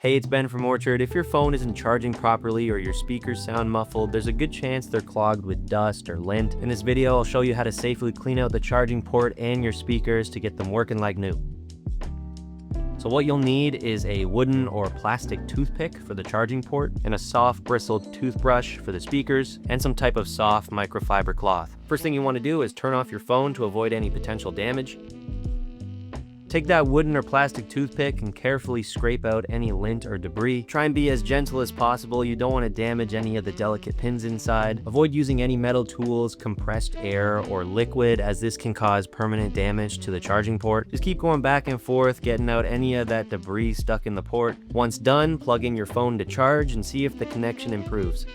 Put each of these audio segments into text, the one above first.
Hey, it's Ben from Orchard. If your phone isn't charging properly or your speakers sound muffled, there's a good chance they're clogged with dust or lint. In this video, I'll show you how to safely clean out the charging port and your speakers to get them working like new. So what you'll need is a wooden or plastic toothpick for the charging port, and a soft bristled toothbrush for the speakers, and some type of soft microfiber cloth. First thing you want to do is turn off your phone to avoid any potential damage. Take that wooden or plastic toothpick and carefully scrape out any lint or debris. Try and be as gentle as possible. You don't want to damage any of the delicate pins inside. Avoid using any metal tools, compressed air, or liquid, as this can cause permanent damage to the charging port. Just keep going back and forth, getting out any of that debris stuck in the port. Once done, plug in your phone to charge and see if the connection improves.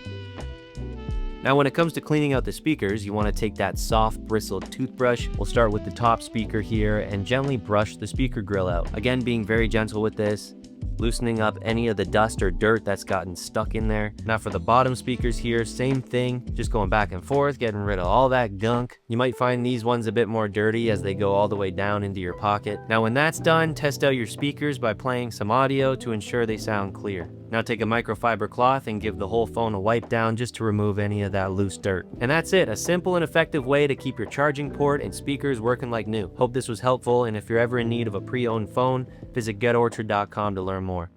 Now when it comes to cleaning out the speakers, you want to take that soft bristled toothbrush. We'll start with the top speaker here and gently brush the speaker grill out. Again, being very gentle with this, loosening up any of the dust or dirt that's gotten stuck in there. Now for the bottom speakers here, same thing, just going back and forth, getting rid of all that gunk. You might find these ones a bit more dirty as they go all the way down into your pocket. Now when that's done, test out your speakers by playing some audio to ensure they sound clear. Now take a microfiber cloth and give the whole phone a wipe down just to remove any of that loose dirt. And that's it, a simple and effective way to keep your charging port and speakers working like new. Hope this was helpful, and if you're ever in need of a pre-owned phone, visit getorchard.com to learn more.